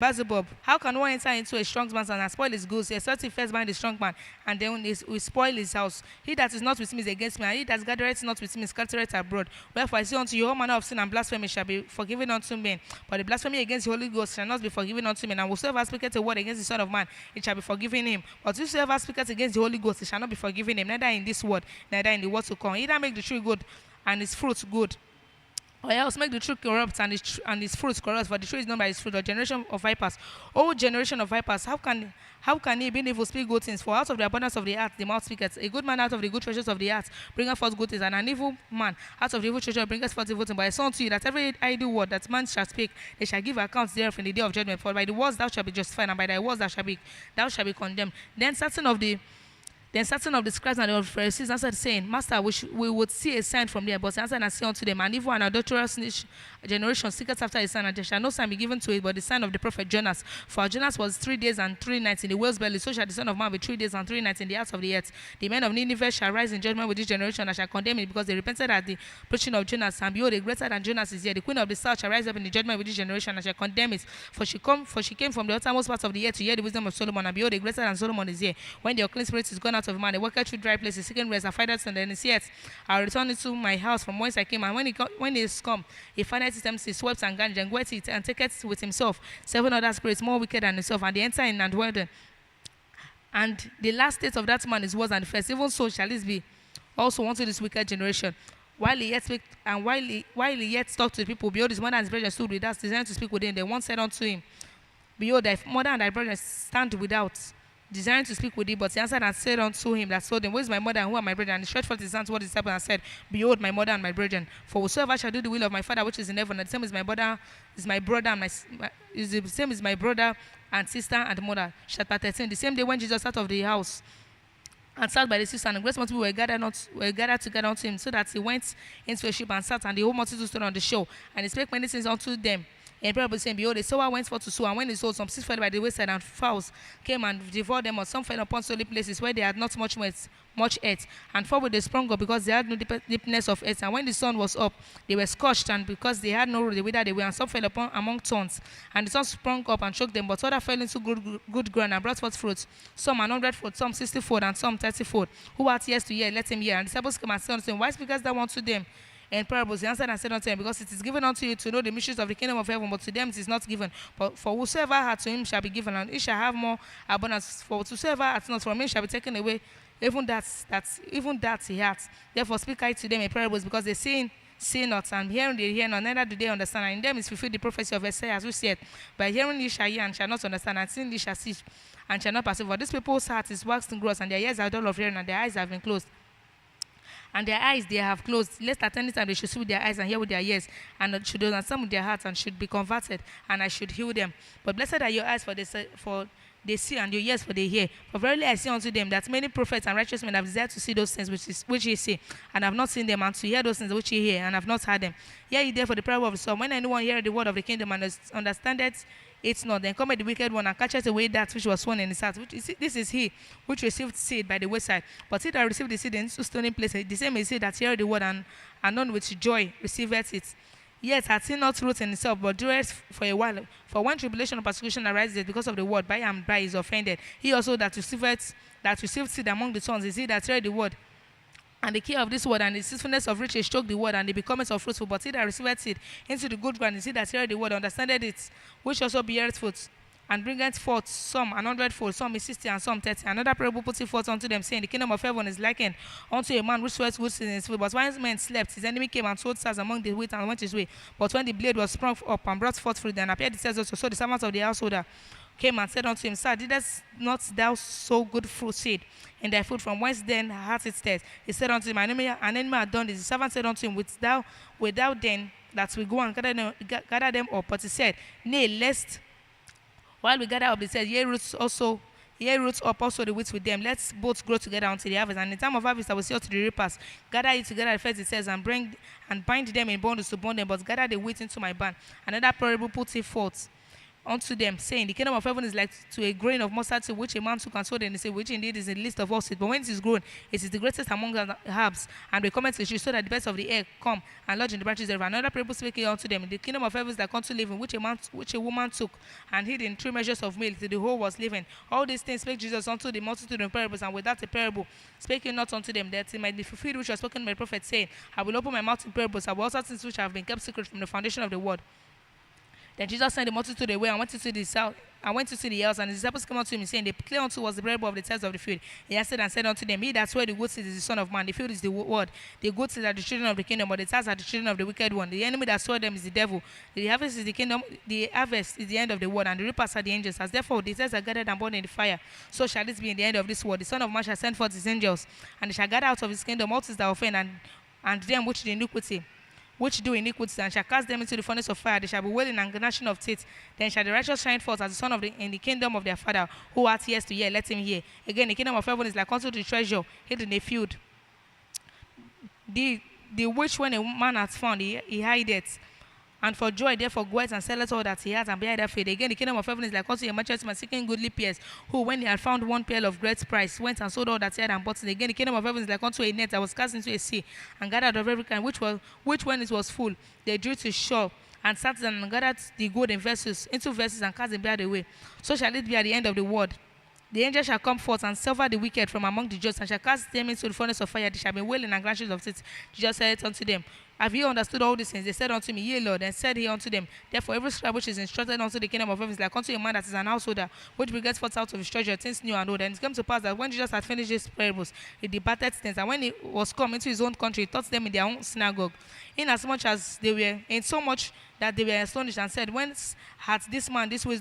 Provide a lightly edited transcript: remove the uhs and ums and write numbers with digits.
Beelzebub, how can one enter into a strong man's house and spoil his goods, except he first bind the strong man, and then will spoil his house? He that is not with me is against me, and he that gathereth not with me scattereth abroad. Wherefore I say unto you, all manner of sin and blasphemy shall be forgiven unto men, but the blasphemy against the Holy Ghost shall not be forgiven unto men. And whosoever speaketh a word against the Son of Man, it shall be forgiven him. But whosoever speaketh against the Holy Ghost, it shall not be forgiven him, neither in this world, neither in the world to come. Either make the tree good and its fruit good, or else make the tree corrupt and its fruits corrupt, for the tree is known by its fruit. Or generation of vipers, O generation of vipers, how can he being evil speak good things? For out of the abundance of the heart the mouth speaketh. A good man out of the good treasures of the heart bringeth forth good things, and an evil man out of the evil treasure bringeth forth evil things. But I say unto you that every idle word that man shall speak, they shall give accounts thereof in the day of judgment. For by the words thou shalt be justified, and by thy words thou shalt be condemned. Then certain of the scribes and the Pharisees answered, saying, Master, we would see a sign from there. But he answered and said unto them, an evil and adulterous generation seeketh after a sign, and there shall no sign be given to it but the sign of the prophet Jonas. For Jonas was 3 days and 3 nights in the whale's belly, so shall the Son of Man be 3 days and 3 nights in the heart of the earth. The men of Nineveh shall rise in judgment with this generation, and shall condemn it, because they repented at the preaching of Jonas. And behold, a greater than Jonas is here. The queen of the south shall rise up in the judgment with this generation, and shall condemn it. For she came from the uttermost part of the earth to hear the wisdom of Solomon. And behold, a greater than Solomon is here. When the unclean spirit is gone out of a man, they walketh through dry places, seeking rest, and findeth, and then he saith, I'll return into my house from whence I came. And when he is come, he findeth it empty, swept and garnished, and goeth it, and taketh with himself 7 other spirits more wicked than himself, and they enter in and dwell there. And the last state of that man is worse than the first. Even so shall this be also unto this wicked generation. While he yet spake, and while he yet talked to the people, behold, his mother and his brethren stood with us, desiring to speak with him. Then one said unto him, Behold, thy mother and thy brethren stand without, desiring to speak with thee. But he answered and said unto him that told him, Where is my mother and who are my brethren? And he stretched forth his hand toward his disciples and said, Behold, my mother and my brethren. For whosoever shall do the will of my Father which is in heaven, the same is my brother, the same is my brother and sister and mother. Chapter 13. The same day when Jesus out of the house and sat by the seaside, and a great multitude were gathered together unto him, so that he went into a ship and sat, and the whole multitude stood on the shore. And he spake many things unto them in parable, saying, Behold, a sower went forth to sow, and when he sowed, some seed fell by the wayside, and fowls came and devoured them, or some fell upon stony places where they had not much earth, and forthwith they sprung up, because they had no deepness of earth. And when the sun was up, they were scorched, and because they had no root, they withered away. And some fell upon among thorns, and the thorns sprung up and choked them. But other fell into good ground and brought forth fruit, some 100-fold, some 60-fold, and some 30-fold. Who hath ears to hear, let him hear. And the disciples came and said unto him, Why speakest thou unto them in parables? He answered and said unto them, Because it is given unto you to know the mysteries of the kingdom of heaven, but to them it is not given. But for whosoever hath, to him shall be given, and he shall have more abundance. For whosoever hath not, from him shall be taken away even that he hath. Therefore speak I to them in parables, because they see not, and hearing they hear not, neither do they understand. And in them is fulfilled the prophecy of Isaiah, which said, By hearing ye shall hear and shall not understand, and seeing ye shall see and shall not perceive. For this people's heart is waxing gross, and their ears are dull of hearing, and their eyes have been closed. And their eyes they have closed, lest at any time they should see with their eyes and hear with their ears, and should understand with their hearts, and should be converted, and I should heal them. But blessed are your eyes, for they see, and your ears, for they hear. For verily I say unto them, that many prophets and righteous men have desired to see those things which ye see, and have not seen them, and to hear those things which ye hear, and have not heard them. Hear ye therefore the parable of the sower. When anyone heareth the word of the kingdom, and understandeth it not, then cometh the wicked one, and catcheth away that which was sown in his heart. This is he which received seed by the wayside. But he that received the seed in stony places, the same is he that heareth the word, and none with joy receiveth it. Yet hath he not root in himself, but dureth for a while. For when tribulation or persecution arises because of the word, by and by is offended. He also that received seed among the thorns is he that heareth the word, and the care of this word and the deceitfulness of riches choke the word, and the becometh of fruitful. But he that receiveth seed into the good ground is he that heareth the word, understandeth it, which also beareth fruit, and bringeth forth some 100-fold, some 60, and some 30. Another parable put he forth unto them, saying, The kingdom of heaven is likened unto a man which soweth good seed in his field. But when his men slept, his enemy came and sowed tares among the wheat, and went his way. But when the blade was sprung up and brought forth fruit, then appeared the tares also. So the servants of the householder came and said unto him, Sir, didst not thou sow good fruit seed in thy field? From whence then hath it tares? He said unto him, An enemy hath done this. The servant said unto him, Wilt thou then that we go and gather them up? But he said, Nay, lest while we gather up the tares, ye roots up also the wheat with them. Let's both grow together until the harvest. And in time of harvest I will say unto the reapers, Gather ye together the first, it says, and bind them in bundles to burn them, but gather the wheat into my barn. Another parable put he forth unto them, saying, the kingdom of heaven is like to a grain of mustard seed, which a man took and sowed in the sea, which indeed is in the least of all seed. But when it is grown, it is the greatest among the herbs, and we come to the tree, so that the birds of the air come and lodge in the branches thereof. Another parable speaking unto them, the kingdom of heaven is like unto living, which a woman took and hid in 3 measures of milk till the whole was living. All these things spake Jesus unto the multitude in parables, and without a parable spake he not unto them, that it might be fulfilled which was spoken by the prophet, saying, I will open my mouth in parables, I will also things which have been kept secret from the foundation of the world. Then Jesus sent the multitude away and went into the south. I went to see the house, and his disciples came unto him, saying, they clear unto was the parable of the tares of the field. He answered and said unto them, he that sowed the good seed is the Son of Man, the field is the word. The good seed are the children of the kingdom, but the tares are the children of the wicked one. The enemy that sowed them is the devil. The harvest is the kingdom, the harvest is the end of the world, and the reapers are the angels. As therefore the tares are gathered and burned in the fire, so shall this be in the end of this world. The Son of Man shall send forth his angels, and they shall gather out of his kingdom all things that offend, and them which do iniquity, and shall cast them into the furnace of fire. They shall be wailing and gnashing of teeth. Then shall the righteous shine forth as the son in the kingdom of their Father. Who hath ears to hear, let him hear. Again, the kingdom of heaven is like unto the treasure hid in a field, the which when a man hath found, he hideth. And for joy, therefore, goeth and selleth all that he has, and behind that faith. Again, the kingdom of heaven is like unto a merchant man seeking goodly pearls, who, when he had found one pearl of great price, went and sold all that he had and bought it. Again, the kingdom of heaven is like unto a net that was cast into a sea, and gathered of every kind, which when it was full, they drew to shore, and sat down and gathered the gold in vessels, into vessels, and cast them bad away. So shall it be at the end of the world. The angel shall come forth and sever the wicked from among the just, and shall cast them into the furnace of fire. They shall be wailing and gnashing of teeth. Jesus said unto them, have you understood all these things? They said unto me, yea, Lord. And said he unto them, therefore every scribe which is instructed unto the kingdom of heaven is like unto a man that is an householder, which bringeth forth out of his treasure things new and old. And it came to pass that when Jesus had finished these parables, he departed thence. And when he was come into his own country, he taught them in their own synagogue. Inasmuch as they were in so much that they were astonished, and said, whence hath this man this wisdom?